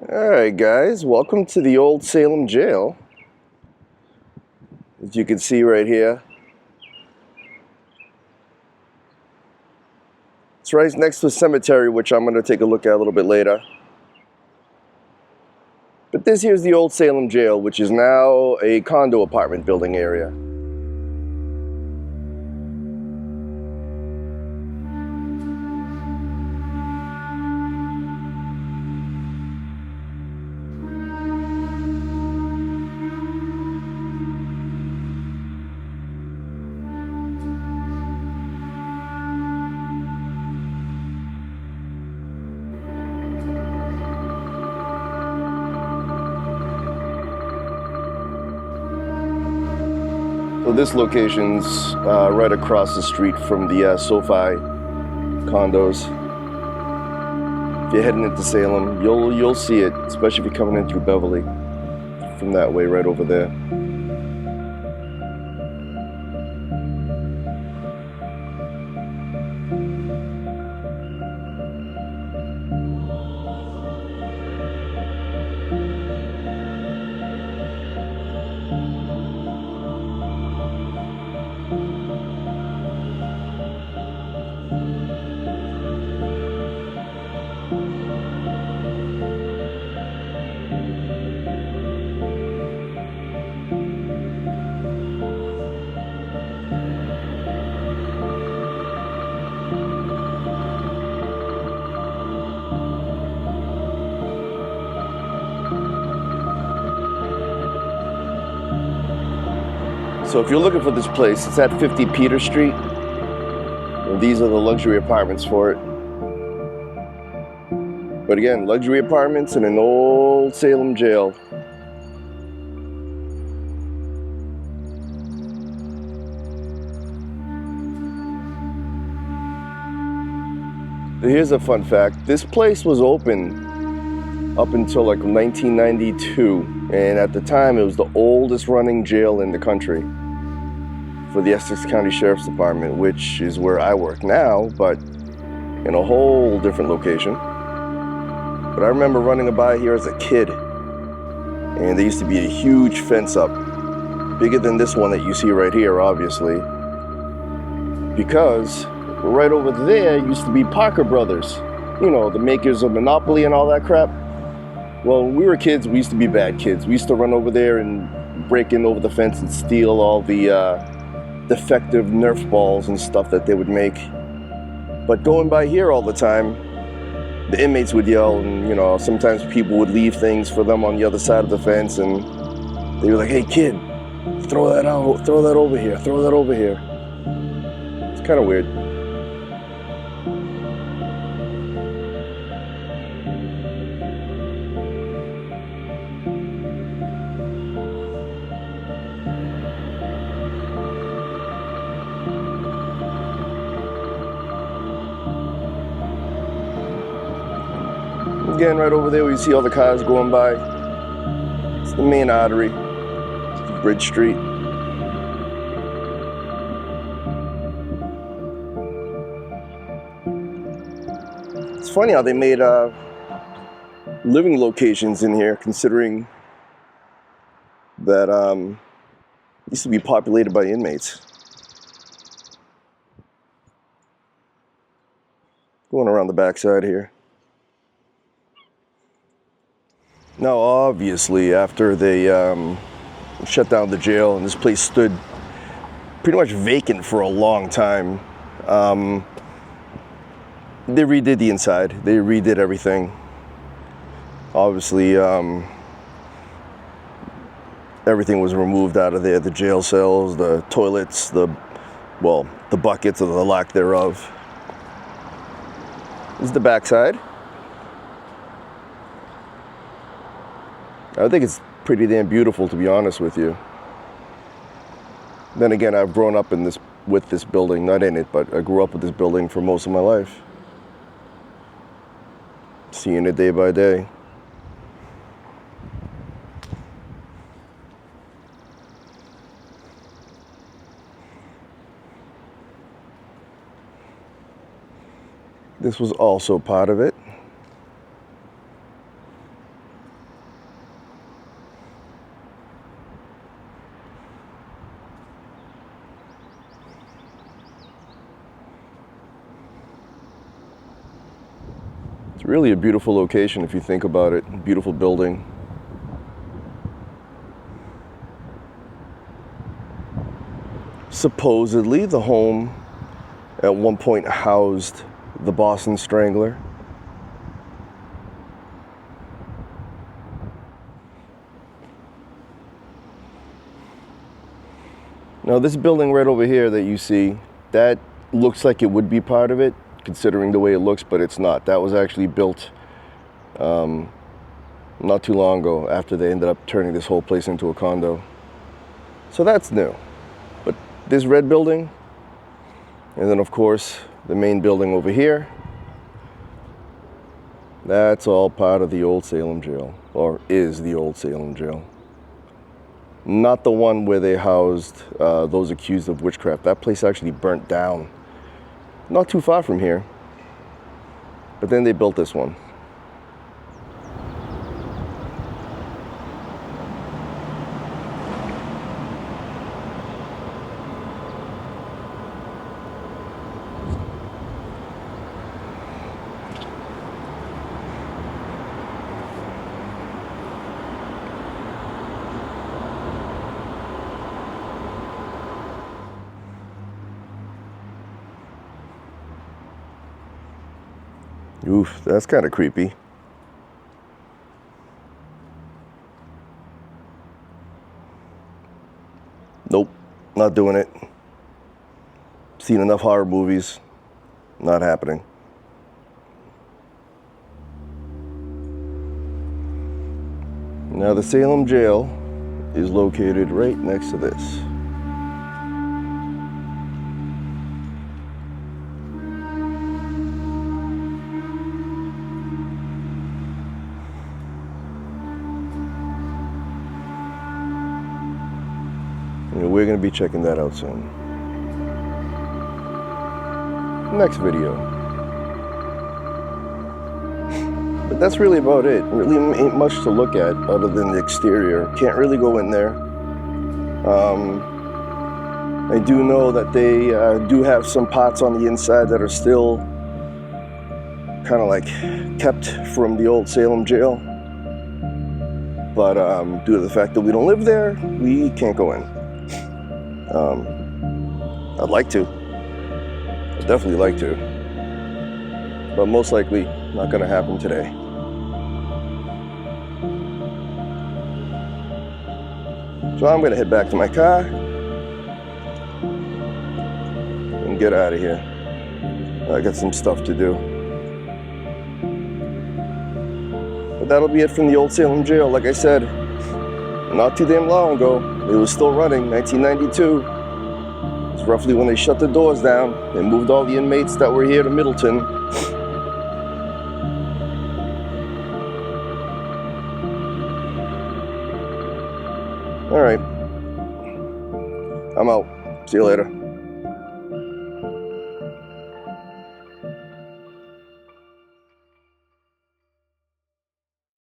Alright guys, welcome to the Old Salem Jail. As you can see right here, it's right next to a cemetery, which I'm going to take a look at a little bit later. But this here's the Old Salem Jail, which is now a condo apartment building area. So this location's right across the street from the SoFi condos. If you're heading into Salem, you'll see it, especially if you're coming in through Beverly, from that way right over there. So if you're looking for this place, it's at 50 Peter Street. And these are the luxury apartments for it. But again, luxury apartments in an Old Salem jail. Here's a fun fact. This place was open up until like 1992. And at the time, it was the oldest running jail in the country for the Essex County Sheriff's Department, which is where I work now, but in a whole different location. But I remember running by here as a kid, and there used to be a huge fence up, bigger than this one that you see right here, obviously, because right over there used to be Parker Brothers, you know, the makers of Monopoly and all that crap. Well, when we were kids, we used to be bad kids. We used to run over there and break in over the fence and steal all the defective Nerf balls and stuff that they would make. But going by here all the time, the inmates would yell, and you know, sometimes people would leave things for them on the other side of the fence, and they were like, "Hey kid, throw that out, throw that over here, throw that over here." It's kind of weird. Again, right over there where you see all the cars going by, it's the main artery, Bridge Street. It's funny how they made living locations in here, considering that it used to be populated by inmates. Going around the backside here. Now, obviously, after they shut down the jail and this place stood pretty much vacant for a long time, they redid the inside. They redid everything. Obviously, everything was removed out of there. The jail cells, the toilets, the buckets or the lack thereof. This is the backside. I think it's pretty damn beautiful, to be honest with you. Then again, I've grown up with this building, not in it, but I grew up with this building for most of my life. Seeing it day by day. This was also part of it. really a beautiful location if you think about it. Beautiful building. Supposedly the home at one point housed the Boston Strangler. Now this building right over here that you see, that looks like it would be part of it, considering the way it looks, but it's not. That was actually built not too long ago after they ended up turning this whole place into a condo. So that's new. But this red building, and then of course the main building over here, that's all part of the Old Salem Jail, or is the Old Salem Jail. Not the one where they housed those accused of witchcraft. That place actually burnt down not too far from here. But then they built this one. Oof, that's kind of creepy. Nope, not doing it. Seen enough horror movies. Not happening. Now the Salem Jail is located right next to this. We're going to be checking that out soon. Next video. But that's really about it. Really ain't much to look at other than the exterior. Can't really go in there. I do know that they do have some pots on the inside that are still kind of like kept from the Old Salem Jail. But due to the fact that we don't live there, we can't go in. I'd like to. I'd definitely like to. But most likely not going to happen today. So I'm going to head back to my car and get out of here. I got some stuff to do. But that'll be it from the Old Salem Jail. Like I said, not too damn long ago, it was still running, 1992. It's roughly when they shut the doors down. They moved all the inmates that were here to Middleton. All right. I'm out. See you later.